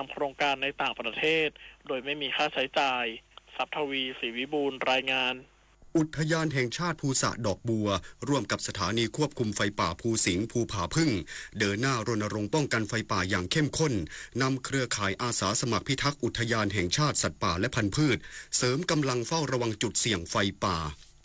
ำโครงการในต่างประเทศโดยไม่มีค่าใช้จ่ายทรัพย์ทวีศรีวิบูลย์รายงานอุทยานแห่งชาติภูสะดอกบัวร่วมกับสถานีควบคุมไฟป่าภูสิงห์ภูผาพึ่งเดินหน้ารณรงค์ป้องกันไฟป่าอย่างเข้มข้นนำเครือข่ายอาสาสมัครพิทักษ์อุทยานแห่งชาติสัตว์ป่าและพันธุ์พืชเสริมกำลังเฝ้าระวังจุดเสี่ยงไฟป่า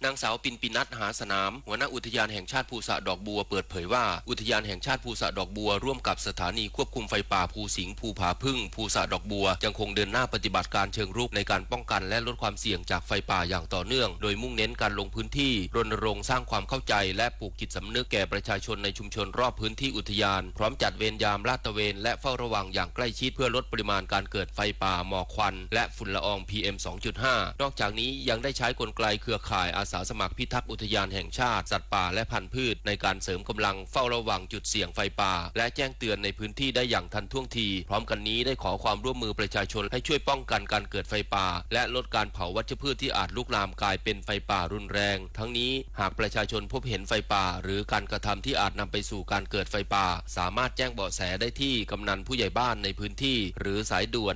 นางสาวปินปินัทหาสนามหัวหน้าอุทยานแห่งชาติภูสะดอกบัวเปิดเผยว่าอุทยานแห่งชาติภูสะดอกบัวร่วมกับสถานีควบคุมไฟป่าภูสิงห์ภูผาพึ่งภูสะดอกบัวยังคงเดินหน้าปฏิบัติการเชิงรุกในการป้องกันและลดความเสี่ยงจากไฟป่าอย่างต่อเนื่องโดยมุ่งเน้นการลงพื้นที่รณรงค์สร้างความเข้าใจและปลูกจิตสำนึกแก่ประชาชนในชุมชนรอบพื้นที่อุทยานพร้อมจัดเวรยามลาดตระเวนและเฝ้าระวังอย่างใกล้ชิดเพื่อลดปริมาณการเกิดไฟป่าหมอกควันและฝุ่นละออง PM 2.5 นอกจากนี้ยังได้ใช้กลไกเครือข่ายอาสาสมัครพิทักษ์อุทยานแห่งชาติสัตว์ป่าและพันธุ์พืชในการเสริมกำลังเฝ้าระวังจุดเสี่ยงไฟป่าและแจ้งเตือนในพื้นที่ได้อย่างทันท่วงทีพร้อมกันนี้ได้ขอความร่วมมือประชาชนให้ช่วยป้องกันการเกิดไฟป่าและลดการเผาวัชพืชที่อาจลุกลามกลายเป็นไฟป่ารุนแรงทั้งนี้หากประชาชนพบเห็นไฟป่าหรือการกระทำที่อาจนำไปสู่การเกิดไฟป่าสามารถแจ้งเบาะแสได้ที่กำนันผู้ใหญ่บ้านในพื้นที่หรือสายด่วน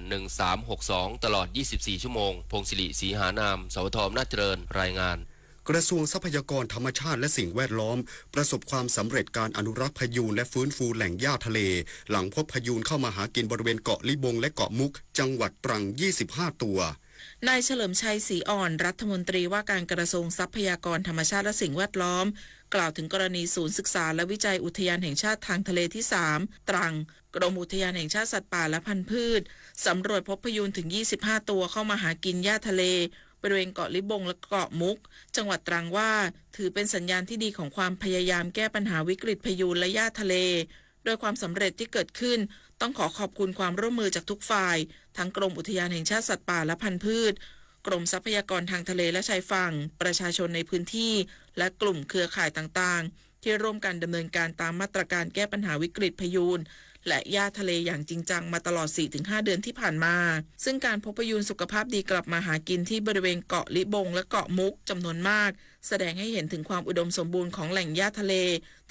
1362ตลอด24ชั่วโมงพงศิริศรีหานามสวทอำนาจเจริญรายงานกระทรวงทรัพยากรธรรมชาติและสิ่งแวดล้อมประสบความสำเร็จการอนุรักษ์พยูนและฟื้นฟูแหล่งหญ้าทะเลหลังพบพยูนเข้ามาหากินบริเวณเกาะลิบงและเกาะมุกจังหวัดตรัง25ตัวนายเฉลิมชัยศรีอ่อนรัฐมนตรีว่าการกระทรวงทรัพยากรธรรมชาติและสิ่งแวดล้อมกล่าวถึงกรณีศูนย์ศึกษาและวิจัยอุทยานแห่งชาติทางทะเลที่3ตรังกรมอุทยานแห่งชาติสัตว์ป่าและพันธุ์พืชสำรวจพบพยูนถึง25ตัวเข้ามาหากินหญ้าทะเลบริเวณเกาะลิบงและเกาะมุกจังหวัดตรังว่าถือเป็นสัญญาณที่ดีของความพยายามแก้ปัญหาวิกฤตพยูนและหญ้าทะเลโดยความสำเร็จที่เกิดขึ้นต้องขอขอบคุณความร่วมมือจากทุกฝ่ายทั้งกรมอุทยานแห่งชาติสัตว์ป่าและพันธุ์พืชกรมทรัพยากรทางทะเลและชายฝั่งประชาชนในพื้นที่และกลุ่มเครือข่ายต่างๆที่ร่วมกันดำเนินการตามมาตรการแก้ปัญหาวิกฤตพยูนและหญ้าทะเลอย่างจริงจังมาตลอด 4-5 เดือนที่ผ่านมาซึ่งการพบพยูนสุขภาพดีกลับมาหากินที่บริเวณเกาะลิบงและเกาะมุกจำนวนมากแสดงให้เห็นถึงความอุดมสมบูรณ์ของแหล่งหญ้าทะเล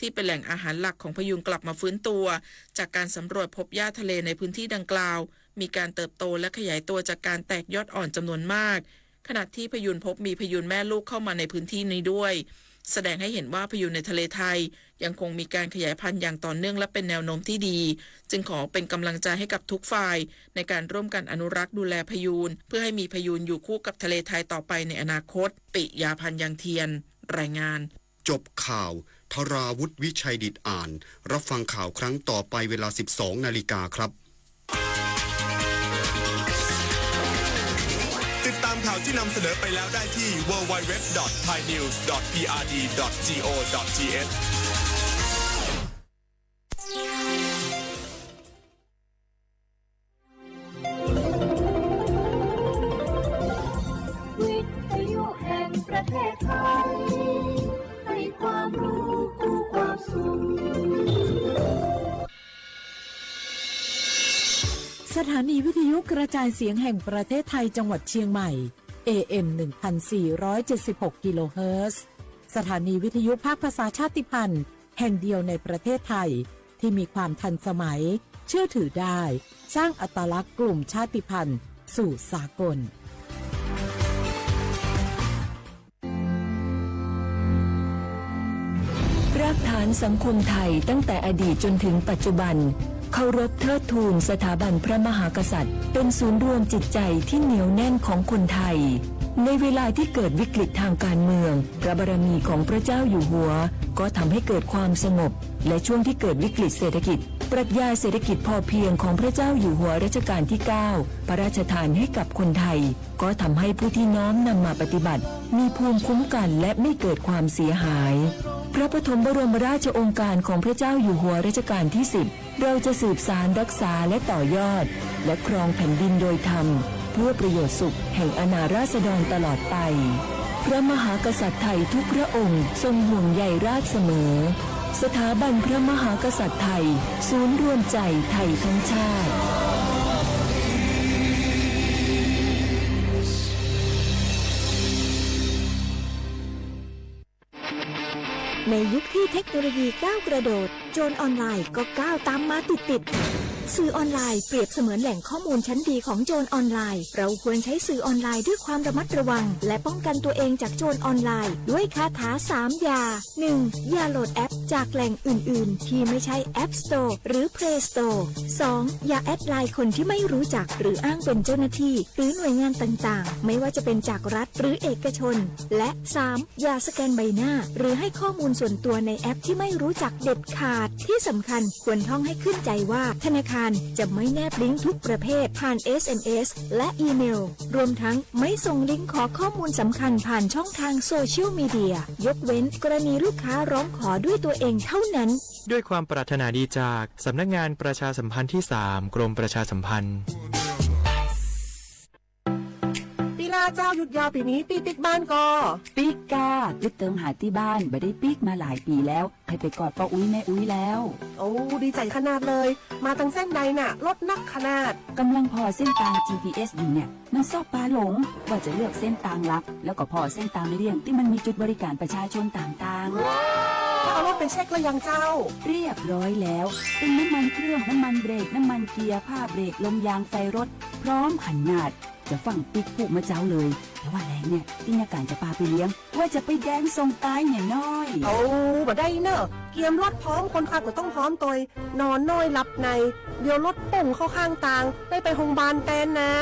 ที่เป็นแหล่งอาหารหลักของพยูนกลับมาฟื้นตัวจากการสำรวจพบหญ้าทะเลในพื้นที่ดังกล่าวมีการเติบโตและขยายตัวจากการแตกยอดอ่อนจำนวนมากขณะที่พยูนพบมีพยูนแม่ลูกเข้ามาในพื้นที่นี้ด้วยแสดงให้เห็นว่าพยูนในทะเลไทยยังคงมีการขยายพันธุ์อย่างต่อเนื่องและเป็นแนวโน้มที่ดีจึงขอเป็นกำลังใจให้กับทุกฝ่ายในการร่วมกันอนุรักษ์ดูแลพยูนเพื่อให้มีพยูนอยู่คู่กับทะเลไทยต่อไปในอนาคตปิยาพันธ์ยังเทียนรายงานจบข่าวธราวุฒิวิชัยดิษฐ์อ่านรับฟังข่าวครั้งต่อไปเวลา 12 นาฬิกาครับติดตามข่าวที่นำเสนอไปแล้วได้ที่ www.thainews.prd.go.th วิทยุแห่งประเทศไทยให้ความรู้คู่ความสุขสถานีวิทยุกระจายเสียงแห่งประเทศไทยจังหวัดเชียงใหม่ AM 1476 กิโลเฮิรตซ์สถานีวิทยุภาคภาษาชาติพันธุ์แห่งเดียวในประเทศไทยที่มีความทันสมัยเชื่อถือได้สร้างอัตลักษณ์กลุ่มชาติพันธุ์สู่สากลรากฐานสังคมไทยตั้งแต่อดีตจนถึงปัจจุบันเคารพเทิดทูนสถาบันพระมหากษัตริย์เป็นศูนย์รวมจิตใจที่เหนียวแน่นของคนไทยในเวลาที่เกิดวิกฤตทางการเมืองพระบารมีของพระเจ้าอยู่หัวก็ทำให้เกิดความสงบและช่วงที่เกิดวิกฤตเศรษฐกิจปรัชญาเศรษฐกิจพอเพียงของพระเจ้าอยู่หัวรัชกาลที่9พระราชทานให้กับคนไทยก็ทำให้ผู้ที่น้อมนำมาปฏิบัติมีภูมิคุ้มกันและไม่เกิดความเสียหายพระปฐมบรมราชโองการของพระเจ้าอยู่หัวรัชกาลที่10เราจะสืบสานรักษาและต่อยอดและครองแผ่นดินโดยธรรมเพื่อประโยชน์สุขแห่งอาณาราษฎรตลอดไปพระมหากษัตริย์ไทยทุกพระองค์ทรงห่วงใยราษฎร์เสมอสถาบันพระมหากษัตริย์ไทยศูนย์รวมใจไทยทั้งชาติในยุคที่เทคโนโลยีก้าวกระโดดโจรออนไลน์ก็ก้าวตามมาติด สื่อออนไลน์เปรียบเสมือนแหล่งข้อมูลชั้นดีของโจรออนไลน์เราควรใช้สื่อออนไลน์ด้วยความระมัดระวังและป้องกันตัวเองจากโจรออนไลน์ด้วยคาถา3อย่า 1. อย่าโหลดแอปจากแหล่งอื่นๆที่ไม่ใช่ App Store หรือ Play Store 2. อย่าแอดไลน์คนที่ไม่รู้จักหรืออ้างเป็นเจ้าหน้าที่หรือหน่วยงานต่างๆไม่ว่าจะเป็นจากรัฐหรือเอกชนและ 3. อย่าสแกนใบหน้าหรือให้ข้อมูลส่วนตัวในแอปที่ไม่รู้จักเด็ดขาดที่สำคัญควรท่องให้ขึ้นใจว่าธนาคารจะไม่แนบลิงก์ทุกประเภทผ่าน SMS และอีเมลรวมทั้งไม่ส่งลิงก์ขอข้อมูลสำคัญผ่านช่องทางโซเชียลมีเดียยกเว้นกรณีลูกค้าร้องขอด้วยตัวเองเท่านั้นด้วยความปรารถนาดีจากสำนักงานประชาสัมพันธ์ที่ 3 กรมประชาสัมพันธ์ปีลาเจ้าหยุดยาวปีนี้ปีปิกบ้านก็ปิกกายึดเติมหาที่บ้านไม่ได้ปิกมาหลายปีแล้วใครไปกอดป้าอุ้ยแม่อุ้ยแล้วโอ้ดีใจขนาดเลยมาตั้งเส้นใดน่ะรถนักขนาดกำลังพอเส้นทาง GPS อยู่เนี่ยมันซอกปลาหลงว่าจะเลือกเส้นทางลับแล้วก็พอเส้นทางเลี่ยงที่มันมีจุดบริการประชาชนต่างๆเอารถไปเช็คแล้วยังเจ้าเรียบร้อยแล้วเป็นน้ำมันเครื่องน้ำมันเบรกน้ำมันเกียร์ผ้าเบรกลมยางไฟรถพร้อมขนาดจะฟังปิกผูกมาเจ้าเลยแต่ว่าแรงเนี่ยที่นาการจะพาไปเลี้ยงว่าจะไปแดนส่งตายเนี่ยน้อยเอาบ่ได้เนอะเกียมรถพร้อมคนขับก็ต้องพร้อมตัวนอนน้อยหลับในเดี๋ยวรถปุ่งเข้าข้างทางได้ไปโรงพยาบาลแตนนะ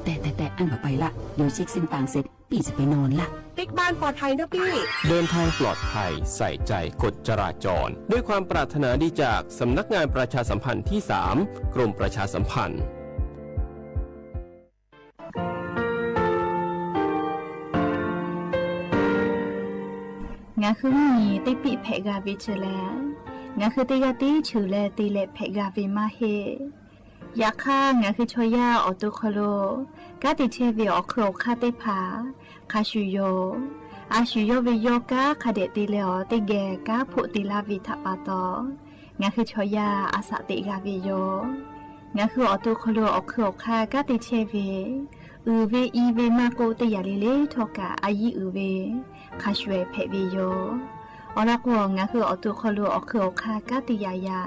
แต่อันมาไปละเดี๋ยวเช็คเส้นทางเสร็จพี่จะไปนอนละปิกบ้านปลอดภัยนะพี่เดินทางปลอดภัยใส่ใจกฎจราจรด้วยความปรารถนาดีจากสำนักงานประชาสัมพันธ์ที่ 3 กรมประชาสัมพันธ์งาคือมีติปิเพกาวิเชลงาคือติกาติชูเลติเลเพกาวิมาเฮยาค่างาคือชอยาออตุคโลกาติเชวิออโครคาติผาคาชูโยอาชูโยวิโยกาคาเดติเลอติเกกาพุติลาวิทัปาโตงาคือชอยาอาสติกาวิโยงาคือออตุคโลออโครคากาติเชวิอือเวอีเวมาโกติยาลิเลทอกาอายีอือเวคาชเวเพวิโยอรักวงาคืออตุคลูอคือคากาติยายา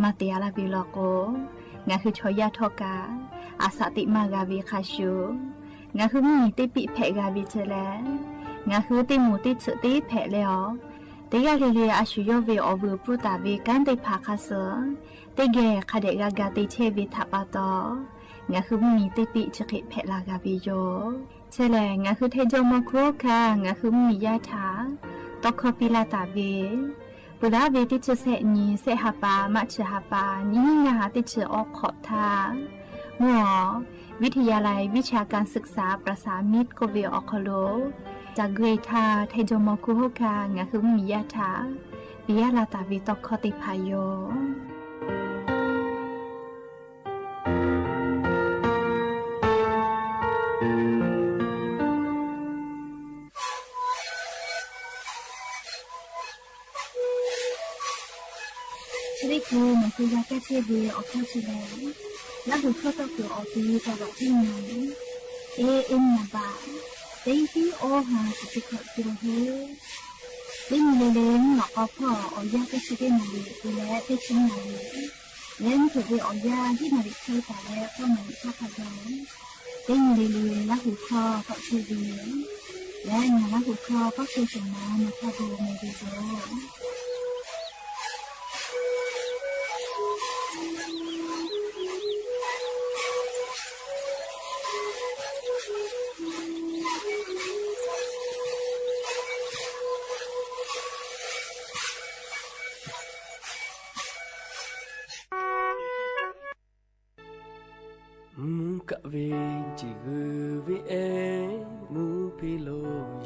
มาเตียลาบิลโกงาคือชอยาทอกาอาสติมากาวิคาชูงาคือมีติปิเพกาวิเจเลงาคือติมูติสติเพเลอติยาลิเลอาชูโยเวอวูปุตาเวกันติภาคาเสติเกคาเดกากาติเชวิทัปาโตงาคือมีติปิจคิเพลากาวิโยเชลงาคือเทโจโมโครคางาคือมียาถาตอกปิลาตาเวปุระเวติเชเสนีเสหปามัชหปานี่งาติเชออกขอทาหัววิทยาลัยวิชาการศึกษาประสานมิตรโกเวออคโลจากเกรทาเทโจโมโครคางาคือมียาถาปิยาลาตาเวตอกติพายโยนี่คือมันคือยาแก้เชื้อวีออกเข้าชิลแล้วหูเข้าตัวเกี่ยวออกตีจะแบบที่ไหนเอ็มนาบาเต็งที่โอหาสุดที่เขาตัวเฮเล่นเล่นหลอกเอาพ่อเอายาแก้เชื้อได้มาดีดูแลได้ชิ้นมาดีเล่นถือไปเอายาที่มาดีใช้แต่แล้วก็มาดีเข้าขยันเล่นเล่นแล้วหูคอเขาเชื้อวีและงานแล้วหูคอก็คือสมาในข้อดูในดีโดกะเวจิกุเวเอมูพิโล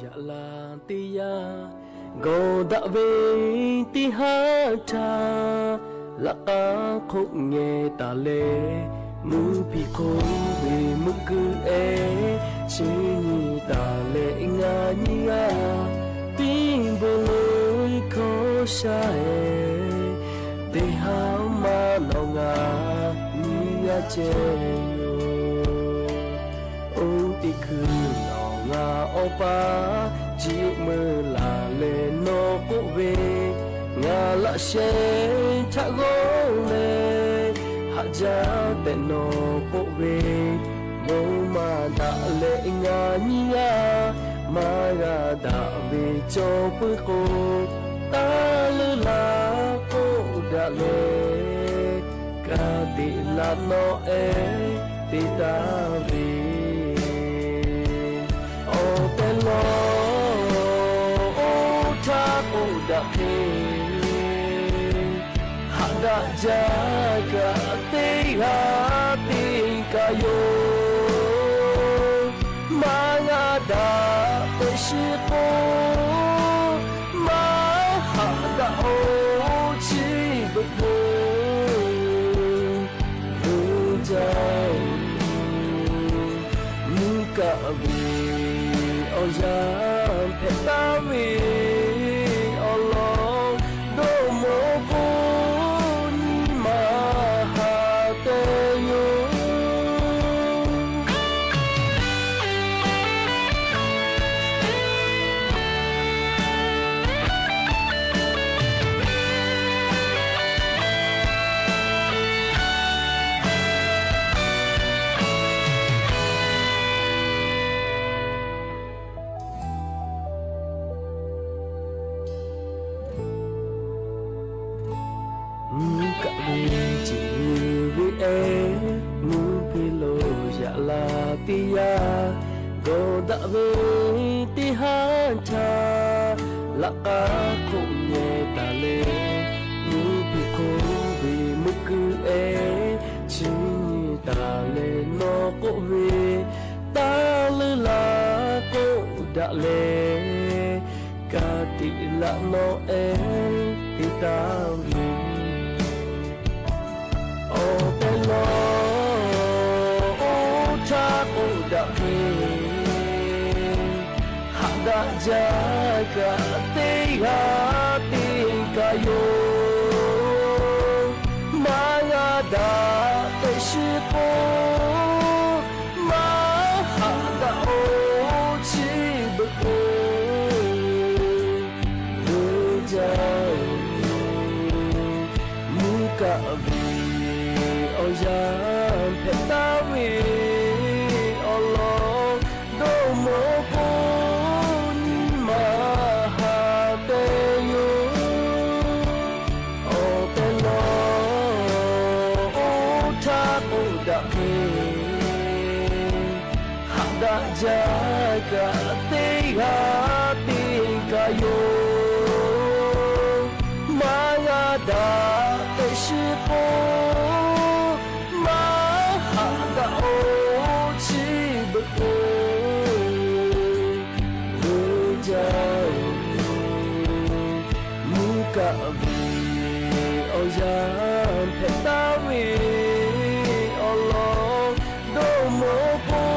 ยะลาติยาโกดะเวติหาทาละกาคุเงตาเลมูพิโคเวมุกุเอชินีตาเลงานียาปิงโบโลโคชาเอเตหามาลองานียาเจติคือหนองาอปาจิมือลาเลโนกุเวงาละเชทะโกเลหั ကြတဲ့နော်ကိုဝေမုံမာတာလေငါညီယာမာရတာဝေချိုပွကိုတာလူလာကိုဒါလေကာတိလာနောအေတီတာဝေအိုတဲလောအိုတာကိုဒါခေda jaga teha tingkayo manga da peshiko maha da o chi bko ujau muka bi oya petawi Allah do mo ko da ve ti ha cha la ka ko ne ta le mu pi ko vi mu ku e chi ta le no ko ve ta le la ko da le ka ti la no e ti ta vi o te lo o ta ko da ve da jaga teha tingkayo manga da peshiko maha da o chi bko ujau muka vi oya petawi Allah do mo ko jaga teha tingkayo manga da peshiko maha da o chi bko ujau muka vi oya petawi Allah do mo ko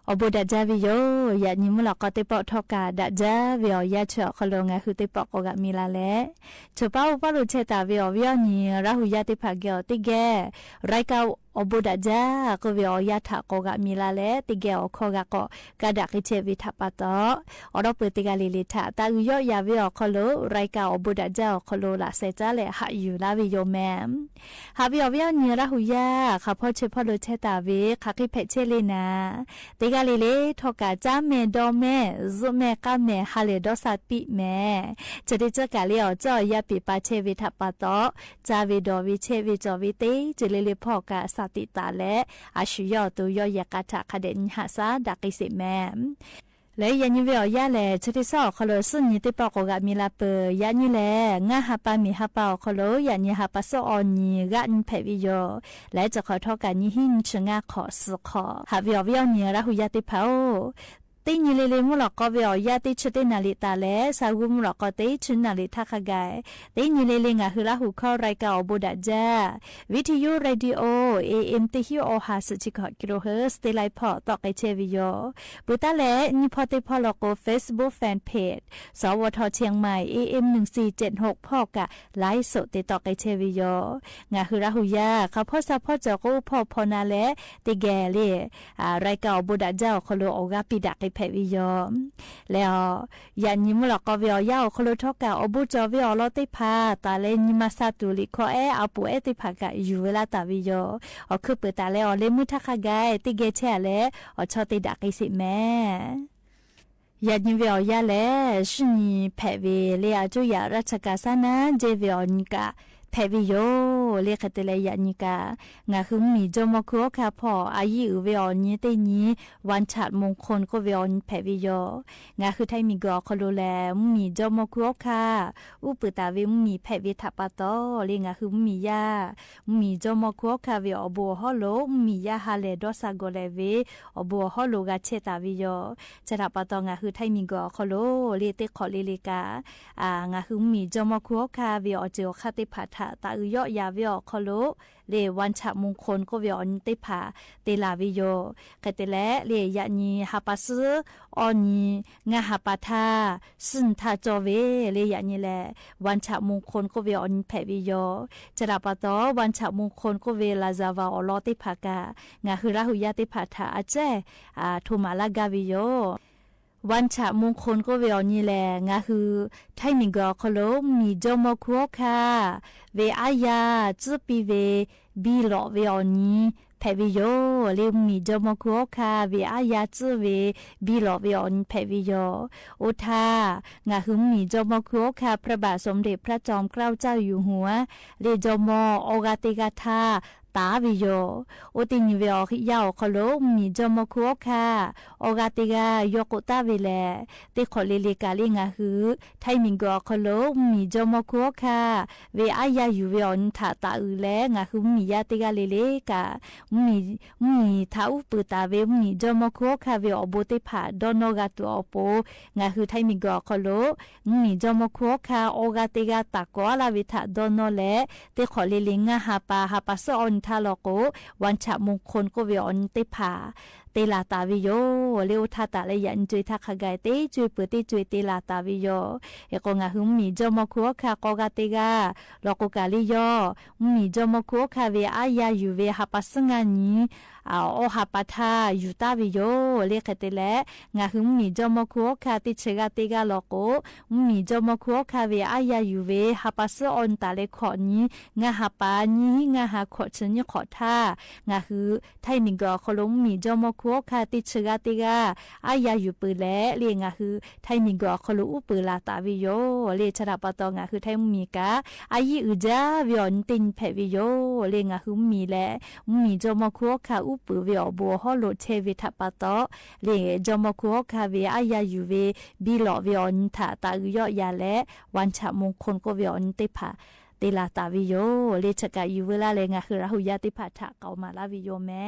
อบุดาจาวิโยยานิมุลก็ติปอทอกาดาจาวิอยาเชอคโลงาคือติปอกกะมีลาเลชป้าอุปลุเชตาวิอวิอนีราหุยาติภาเกอติเกไรกาอบุดาจาก็วิอยาทะกกะมีลาเลติเกอคอกะก็กะดักเชวิทัปะตออรอเปติกาลิลิทะตาอุยอยาวิอคโลไรกาอบุดาจาคโลลาเซจาเลหะอยู่ลาวิโยแมมหาวิอวิอนีราหุยาข้าพ่อเชพอลุเชตาวิคักคิเพเชเลนาติกาลิเลทอกาจาเมดอเมซุเมกาเมฮาเลดอซาปิเมจะได้เจอกาเลียวจ่อยาปิปาเชวิทัปะตอจาวิดอวิเชวิจอวิติจะเลเลพ่อกาสติตาและอาชุยอตุยอยากาทะคเดนหาซาดักิสิแมและยันยิเวอยาแลชติสอคโลสุนิติปอกกะมีลาเปยันยิแลงาฮาปามีฮาปาคโลยันยิฮาปาโซออนีกะนเพวิโยและจะขอทอกันยิหินชงาขอสุขอฮาวิอวิอนีราหุยาติพาโอติญิเลเลมุลก็เวียยาติชตินาลิตาเลสาวุมุลก็ติชุนาลิทักกายติญิเลเลงะหุลาหุเข้ารายการอบุดาจาวิทยุเรดิโอ AM ติฮิโอฮาสจิกกิโลเฮิร์ตติไลพอตอกไอเชวิโยปุตาเลนิพอติพอลโก Facebook Fan Page สวทเชียงใหม่ AM 1476พ่อกะไลฟ์สดติตอกไอเชวิโยงะหุลาหุยาเขาพ่อซาพ่อจอกูพ่อพนาเลติแกเลรายการอบุดาจาคโลโอกาปิดะเพวิยอมแล้วยันยิมหลอกก็วิอยาคโลทอกาอบุจอวิอลอติพาตาเลนิมาซาตุลิขอเอาปูเอติพากะอยู่เวลาตาวิยอคือเปิดตาเลอเลมุทักกายติเกเชเลอชอติดักอิสิแม่ยันยิวิอยาเลชุนีเพวิเลียจุยาราชกาสนาเจวิอนิกาเพวิโยเรียกตะเลยยานิกางาคือมีจอมคัวคาพออายุเวอนี้เตนี้วันฉาดมงคลก็เวอนเพวิโยงาคือไทยมีกอคโลแลมีจอมคัวคาอุปตาเวมีเพวิทัปตอเรียงาคือมียามีจอมคัวคาเวอบัวฮอโลมียาฮาเลดอซาโกเลเวอบัวฮอโลกาเชตาวิโยจะทัปตองาคือไทยมีกอคโลเรเตขอเลเลกางาคือมีจอมคัวคาเวอเจอคาติพัทตาอุยอยาวิอคโลเลวันฉะมงคลก็วิออนติผาเตลาวิโยกะเตและเลยะนีฮาปาซือออนีงาฮาปาทาซึนทาจอเวเลยะนีแลวันฉะมงคลก็วิออนเพวิโยจะราปะตอวันฉะมงคลก็เวลาซาวาอลอติผากางาคือราหุยาติผาทาอาเจทุมาลากาวิโยวันฉะมงคลก็เวอนี่แหละงาคือไทยมีกอคโลมีจอมคัวคาเวอายาจุปีเวบีหลอเวอนี้เพวิโยเลมีจอมคัวคาเวอายาจุเวบีหลอเวอนี้เพวิโยโอทางาคือมีจอมคัวคาพระบาทสมเด็จพระจอมเกล้าเจ้าอยู่หัวเลจอมโอกาติกาทาตาวิโยโอตินิเวอขิยาคโลมีจอมคัวคาโอกาติกายกตาเวเลติขอเลเลกาเลงาฮือไทยมิงกอคโลมีจอมคัวคาเวอายาอยู่เวอนทาตาอืแลงาฮือมียาติกาเลเลกามีทาอุปตาเวมีจอมคัวคาเวอโบติผาดอนกาตัวอโปงาฮือไทยมิงกอคโลมีจอมคัวคาโอกาติกาตากอลาวิทาดอนแลติขอเลเลงาฮาปาซอนทาโลโกวันฉะมงคลก็เวออนติผาเตลาตาวิโยเลวทาตาเลยันจุยทักขกายเตจุยเปติจุยเตลาตาวิโยเอกงาหุมีจอมคัวคากอกาเตกาโลกกาลิโยมีจอมคัวคาเวอายาอยู่เวหาปัสงานีโอหาปาทาอยู่ตาวิโยเลขเตเลงาหุมีจอมคัวคาติเชกาเตกาโลโกมีจอมคัวคาเวอายาอยู่เวหาปัสออนตาเลขอนี้งาหาปานี้งาหาขอชนีขอท่างาฮือไทยมิงกอคลงมีจอมคัวคาติเชกาเตกาอายาอยู่ปืแลเลียงาฮือไทยมิงกอคลุอุปืลาตาวิโยเลชราปตองาคือไทยมีกาอายิอุจาวิอนตินเพวิโยเลงาฮือมีแลมีจอมคัวคาอุปืเวอบัวฮอโลเชวิทัปตอเลจอมคัวคาเวอายาอยู่เวบีหลอวิอนทาตาอุยอยาและวันฉะมงคลก็วิอนติผาเตลาตาวิโยเลชกาอยู่เวลาเลงาคือราหุยาติผาทะเกามาลาวิโยแม่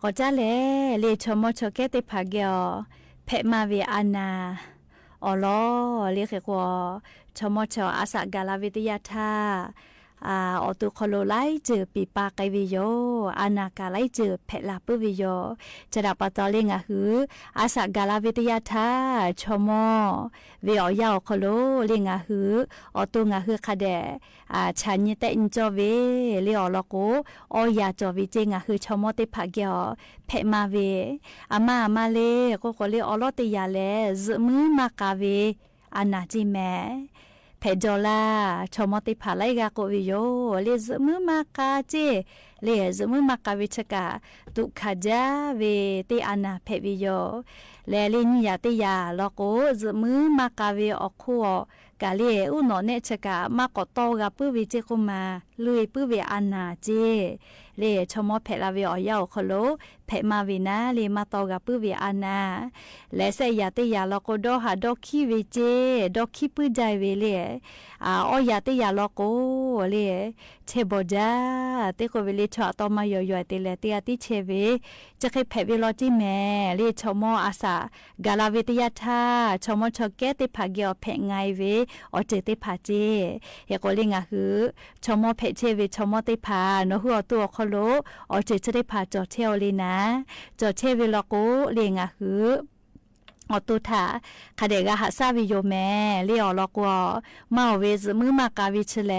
ก็จะเลชมชเกติพาเกียวเพมาเวอานาออลอเรียกว่าชมชอาสากาลวิทยาธาอตุคโลไลเจอปีปาไกวิโยอานากาไลเจอเพลาปุวิโยจะดับปะตอเลงะหืออาสากาลวิทยาธาชมเวอยาวคโลเลงะหืออตุงะหือคาเดฉันยเตอินจอเวเลอลโกอยาจอวิเจงะหือชมติภาเกียวเพมาเวอามาเลก็เลอลอติยาเลซมือมากาเวอานาจิแมเพจอลาชมติภาไลกาโกวิโยเลซมือมากาเจเลซมือมากาวิชกาตุขจาเวติอานาเพวิโยเลลินยาติยาลโกซมือมากาเวอคัวกาเลอุโนเนชกามากอโตกาปุวิเจกุมาลุยปุเวอานาเจเลชมเพลาเวอยาวคโลเพมาวินาเลมาโตกาปุเวอานาเลเซยาติยาลโกโดหาดอคิเวเจดอคิปุใจเวเลอยาติยาลโกเลเชบจาเตโกเวเลชอตอมายอยเตเลเตติเชเวจะเคเพเวลอจิแมเลชมอาสากาลาเวติยาธาชมชเกติภาเกียวเพไงเวอเจติภาเจเฮโกลิงะหือชมเพเชเวชมติภาโนหัวตัวคโลอเจจะได้ภาจอเทวลีนะจอเทเวลโกลิงะหืออตุถาคเดกะหาซาวิโยแมเลียลอกวอมาเวซมือมากาวิชแล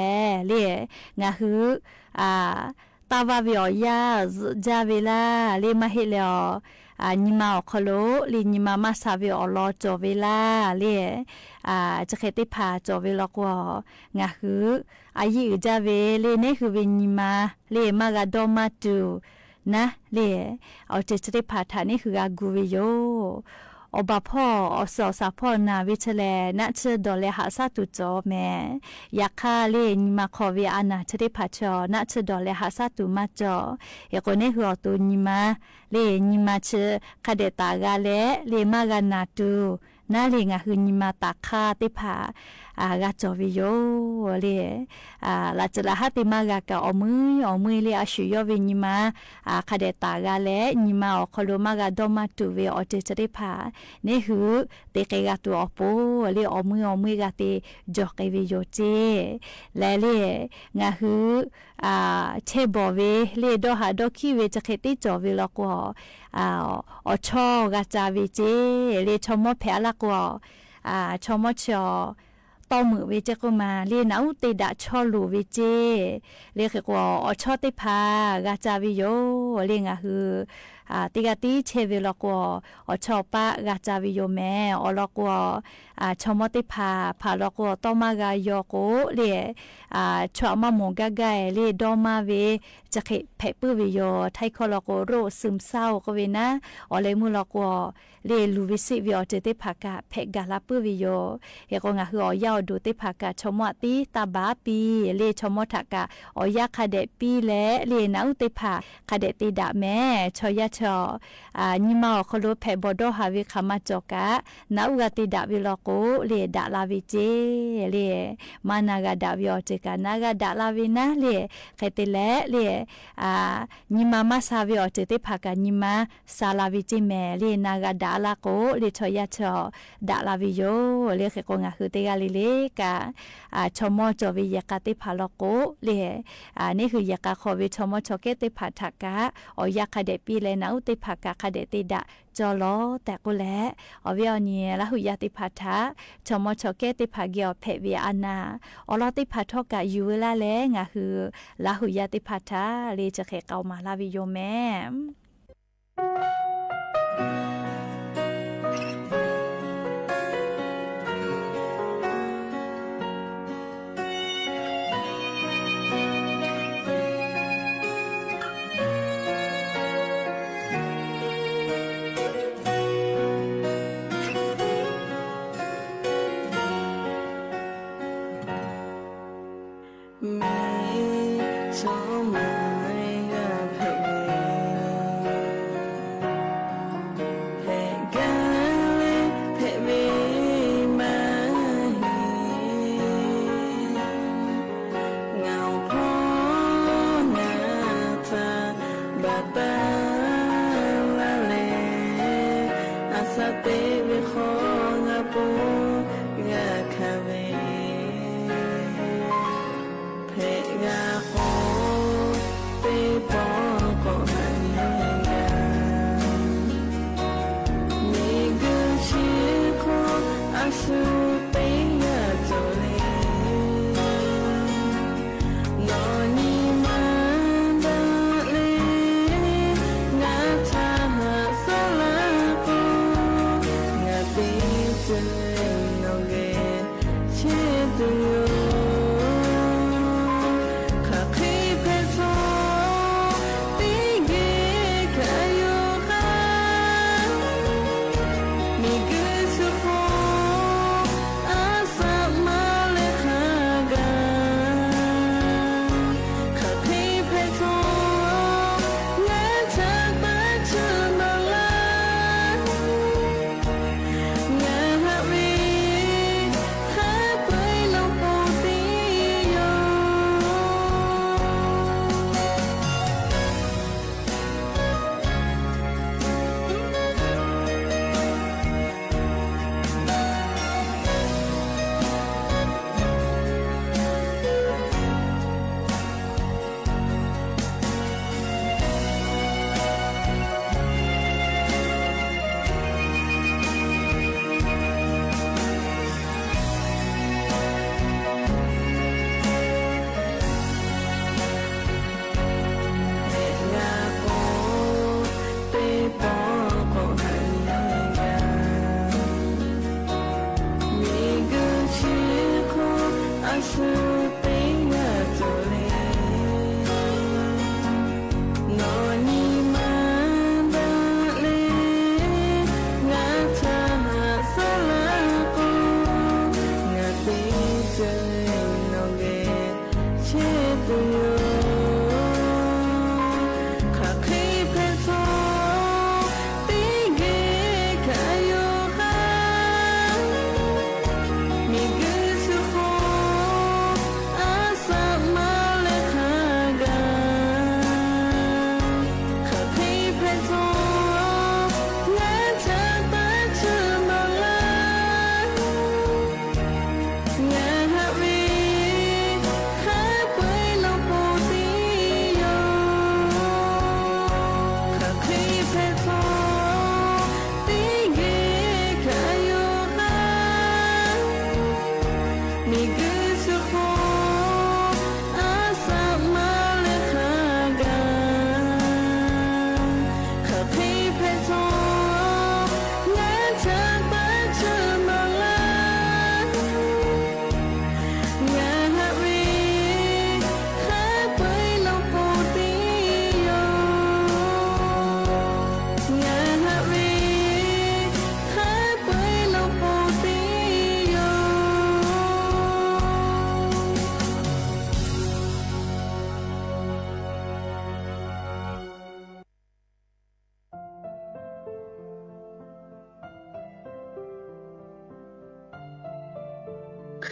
เลียงะหือตาวาวิอยาจาเวลาเลมาเฮเลอนิมาอคโลลีนิมามาซาวิอลอจอเวลาเลจะเคติพาจอเวลอกวองะหืออายิจาเวเลเนคือเวนิมาเลมากาดอมาตูนะเลเอาเจจะได้พาทานี่คืออากูวิโยอบาพ่ออสอสาพ่อนาวิชแลนะเชดอเลหาซาตุจอแม่ยาคาเลนิมาขอเวอานาชะได้พาชอนะเชดอเลหาซาตุมาจอยากเนหัวตุนิมาเลนิมาเชคาเดตากาเลเลมากานาตูนาเลงะหืนิมาตาคาติภากาจอวิโยเลลาจลาหะติมากากะอมือเลอชุยอวินิมาคาเดตากาเลนิมาอคโลมากาดอมาตุเวอเจจะได้พาเนหือเตเกกาตัวอโปเลอมือกาเตจอกเอวิโยเจและเลงะหือเชบอเวเลดอหาดอคิเวจะเคติจอเวลอกวอชอกาจาเวเจเลชมอเพลากวชมอชอต่อมือเวเจก็มาเรียนเอาติดะชอลูเวเจเรียกว่าชอติพากาจาวิโยเรียงอะคือติกาติเชเวลกว่าชอปะกาจาวิโยแม่อลกว่าชมติพาลกว่าต่อมากายโกเรียชอมามงกะไกเรียดอมาเวจะเพปื้อวิโยไทคอลกโรซึมเศร้าก็เวนะอเลมุลกว่าเรียลูวิสิวิโอเจติภากะเพกาลาปื้อวิโยเฮกงะคืออยาวดูติภากะชมติตาบาปีเรียชมทากะอยาคาเดปีและเรียนาอุติภาคาเดติดาแม่ชอยาชนิมาคโลเพบดอฮาวิคามาจกะนาอุกติดาวิลโกเรียดาลาวิเจเรียมานากาดาวิโอเจกานากาดาลาวินะเรียเคติเลเรียนิมามาซาวิโอเจติภากะนิมาซาลาวิจิเมเรียนากาดาลาโกเรียชอยาชอดาลาวิโยเรียเคกงะคือเตกาลิเลกาชมอจอวิยากาติภาลโกเรียนี่คือยากาขอวิชมอชอเกติภาทากะอยากคาเดปีเล นะอุติภากะคเดติดะจอลอแต่กูแลอเวียเนี่ยละหุยาติภาทะชมชเกติภาเกียวเพเวียอานาอลอติภาทกะยูละแลงะคือละหุยาติภาทะเลจะเขเกามาลาวิโยแม่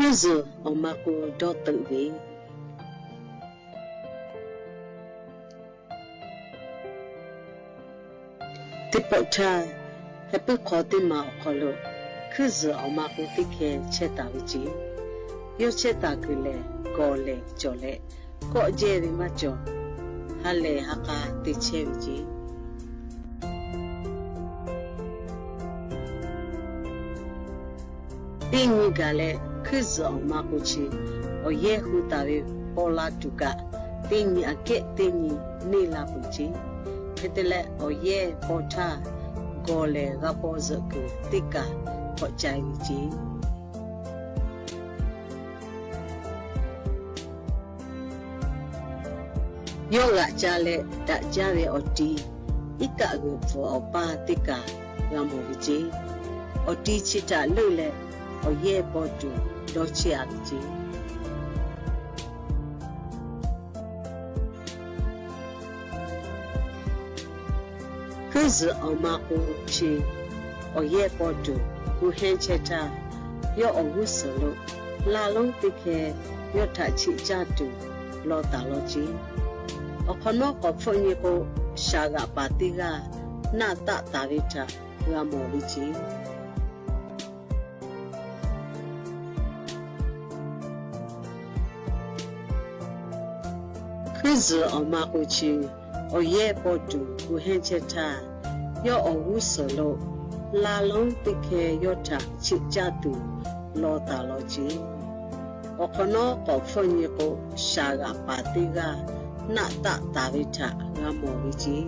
คือจะออกมากูดอตึวีติปชาให้ไปขอติมาขอลุคือจะออกมากูติเคเชตาวิจิยอเชตาคือเลก็เลจอเลก็เจริมาจอฮัลเลฮักาติเชวิจิ定义个嘞，可是我妈过去，我也会打为波拉杜个，定义啊给定义你拉不进，可得嘞我也波他，过来个波子个这个我在一起。有个家嘞，大家为我弟，一个个父我爸这个让我一起，我弟去打路嘞。我也不住多吃阿子，可是我妈不去，我也不住，我很吃他，要我无所路，拉拢的开，要他去家住，老大老子，我看到个朋友个下个巴蒂个，那大大的他，我冇理解。可是我妈过去，我也不住，我很吃他，要我无所路，拉拢的开要他去家住，老大老子，我看到个朋友个下个巴蒂个，那大大的他，我冇理解。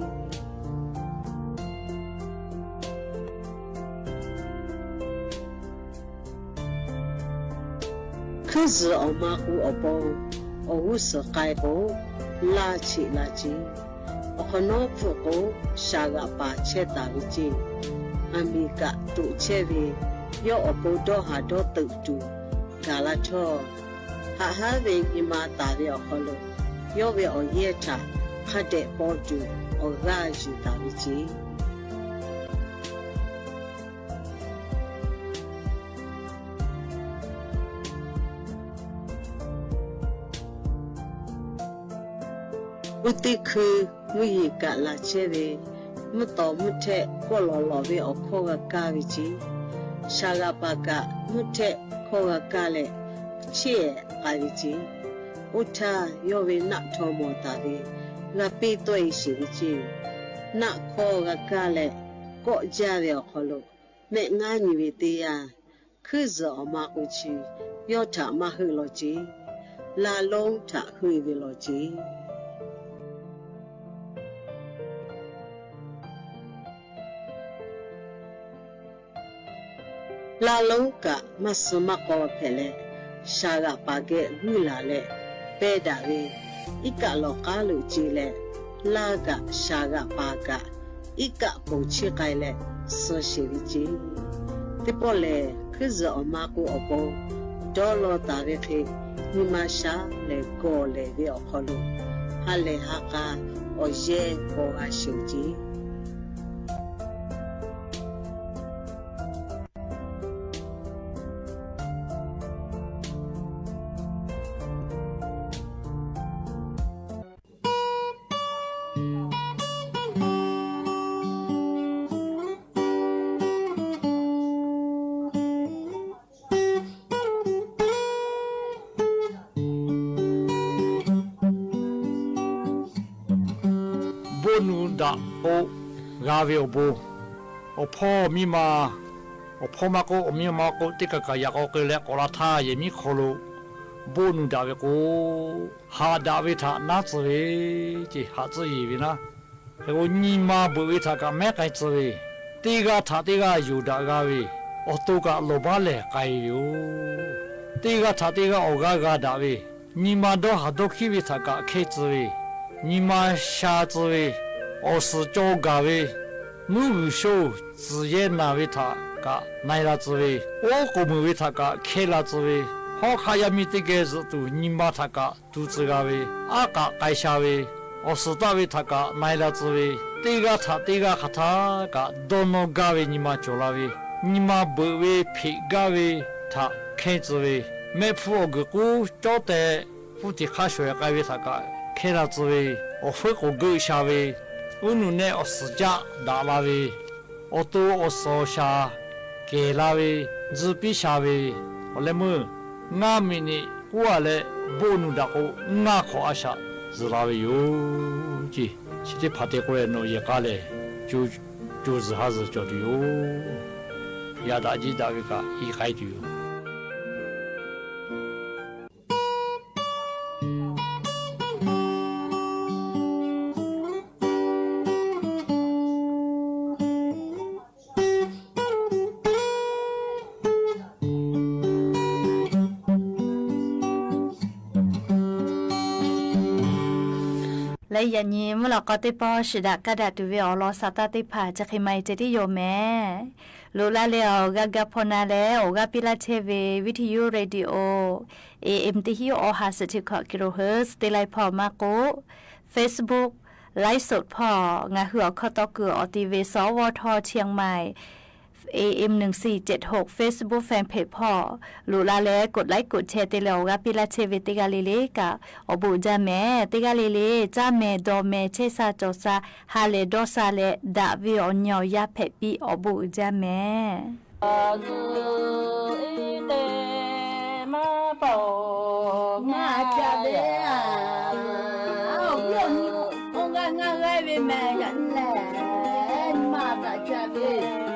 可是我妈和我爸，我无所改过。拉起垃圾，我看到父母下个把车打回去，阿米个堵车位，要我不多下多堵住，嘎啦错，哈哈为伊妈打了好了，要为我爷他，还得帮助我儿子打回去。我对去我一个拉车位，我到我车过老老位我靠个家位置，下个八个我车靠个家嘞，车家位置，我他要为那头毛大位，我背对是位置，那靠个家嘞，国家位好了，没俺以为的呀，可是我妈过去要他妈去逻辑，拉拢他去为逻辑。拉拢个马斯马高皮嘞，下个八个乌拉嘞，白大卫，一个老家路子嘞，拉个下个八个，一个不去改嘞，说是位置。这波嘞，可是我妈姑我婆，到老大卫去，你妈下嘞过嘞为我考虑，哈嘞哈个我爷过个手机。da o gave o bo o pho mi ma o pho ma ko o mi ma ko te ka ka ya ko ke le ko la tha ye mi kholo bo nu da ve ko ha da ve tha na zwe ji ha zwe yi bi na he ko ni ma bo ve tha ka me kai zwe te ga tha te ga yu da ga ve o to ka lo ba le kai yo te ga tha te ga o ga da ve ni ma do ha do ki ve tha ka khe zwe你妈下子位，我是做岗位，我不修职业那位他个来了子位，我个没为他个开了子位，好看也没这个是都你妈他个都这个位，阿个改下位，我是大位他个来了子位，这个他这个和他个都能岗位你妈做了位，你妈不为皮岗位他开子位，没付个股交代，付的开学岗位他个。开了之位，我会个狗下位，我努呢我私家打了位，我都我手下给了位，自闭下位，我来么，俺们呢过来不努的个，俺靠下是那位有的，现在怕得过来弄也干嘞，就是还是叫的有，也大几大位个一开就有。และยันยิมเราก็ติปอชิดากระดาษดูวิอลอสาตาติผาจะใครไม่จะที่โยแม่ลูลาเลวกากาพนาแล้วกาปิลาเทเววิทยุเรดิโอ AM ที่ฮิโอหาสถิกกิโลเฮิร์ตติไลพอมาโก Facebook ไลฟ์สดพองาหัวข้อต่อเกืออทีวีสวทเชียงใหม่ AM 1476 Facebook Fanpage พ่อลูลาเลกดไลค์กดแชร์ติแล้วกาปิลาเทเวติกาลิเลกะอบูจาแม่ติกาลิเลจ้าแม่ดอแม่เชซาจอซาฮาเลดอซาเลดาวิอญอยาเพปีอบูจาแม่มาเป่ามาจะเดียเอาเรื่องนี้องค์งานอะไรแม่ยันแหลมาจะเดีย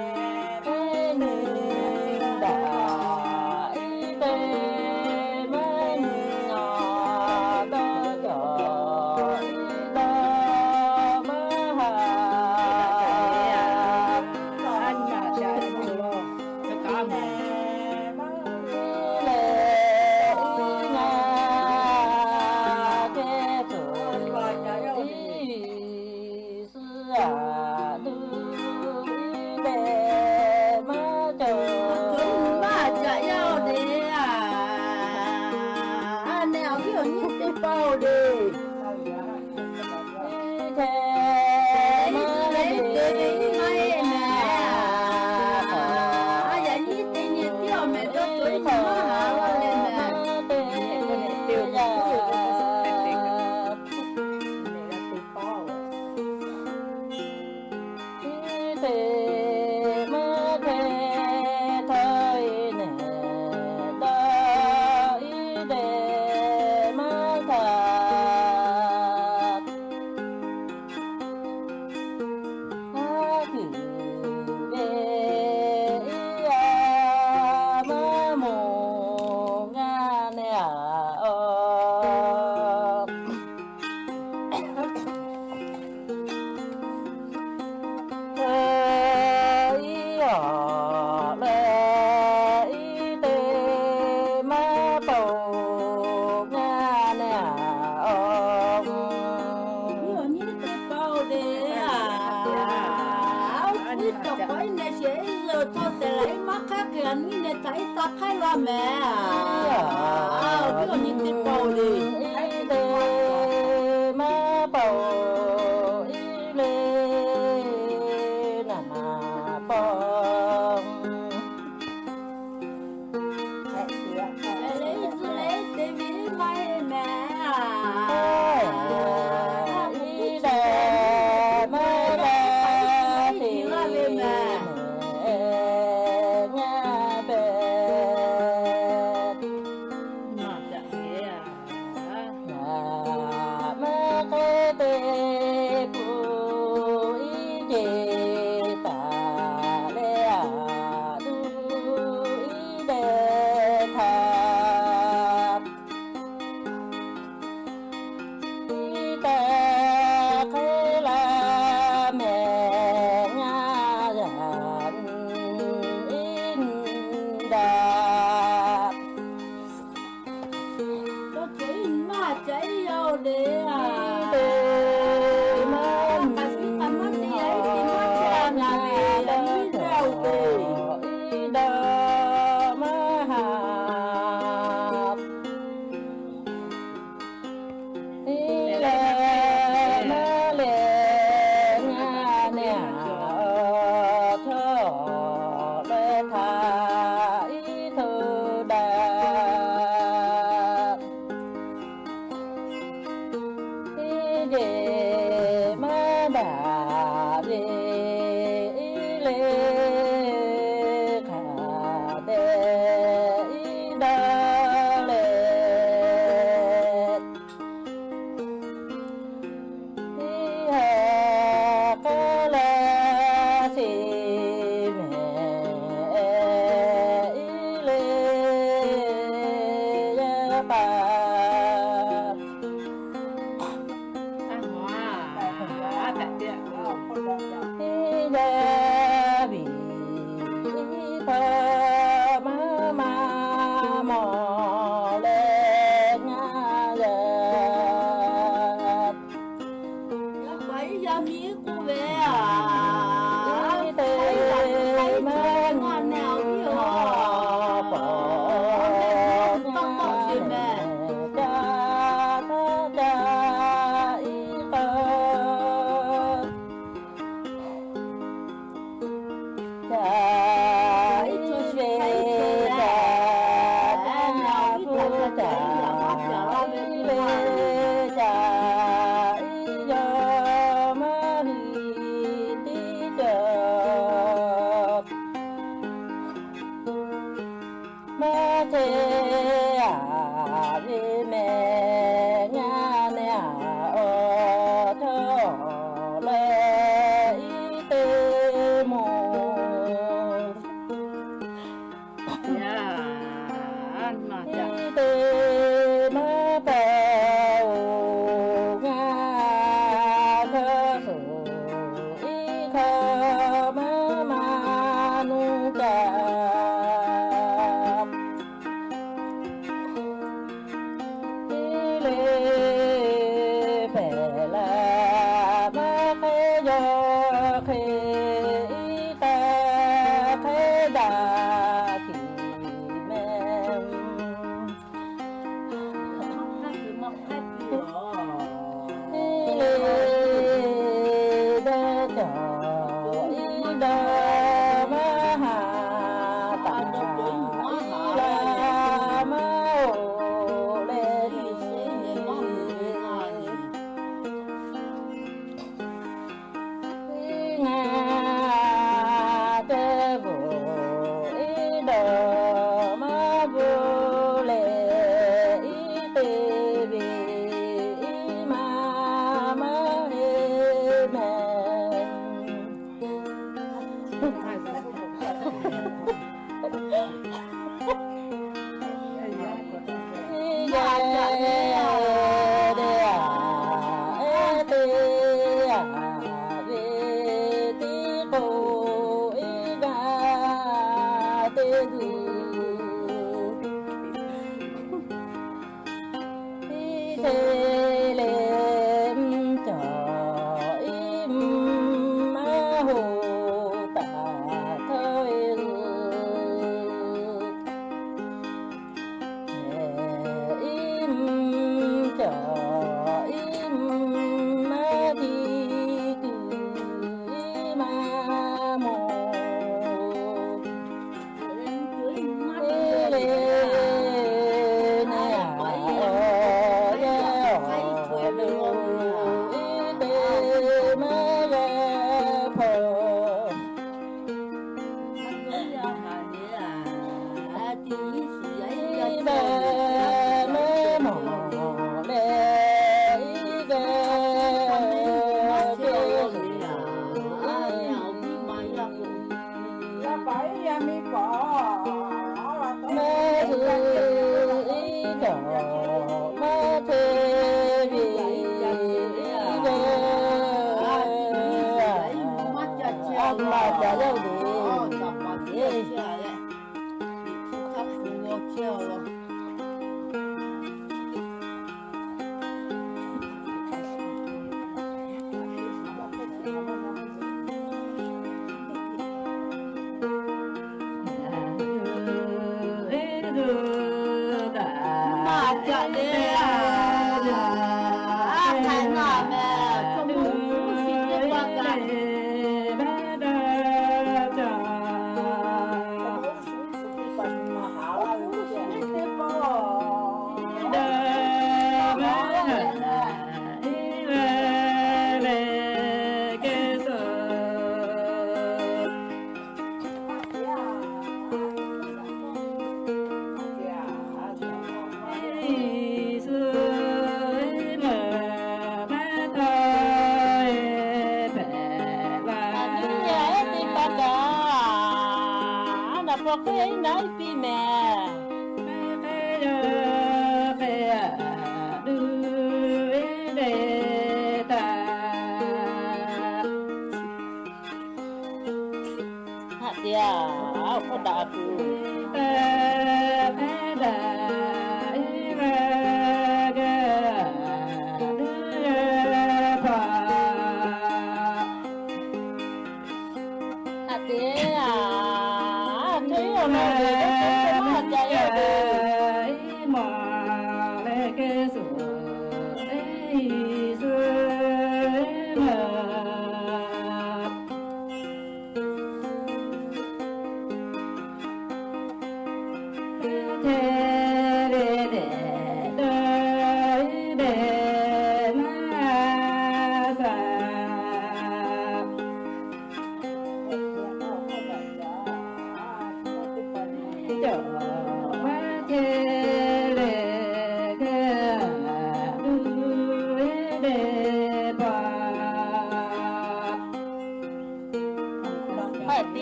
เ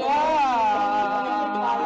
Hãy subscribe cho kênh Ghiền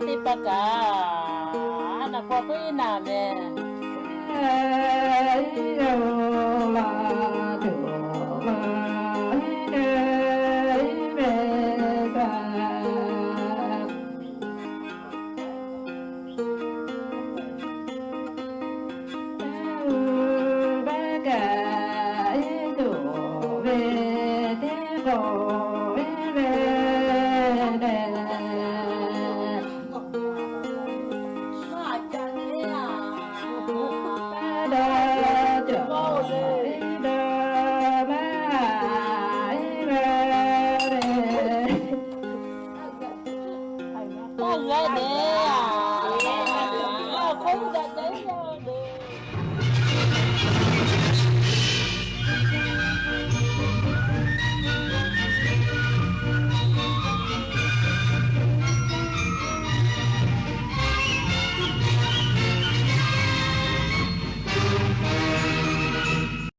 Mì Gõ để không bỏ lỡ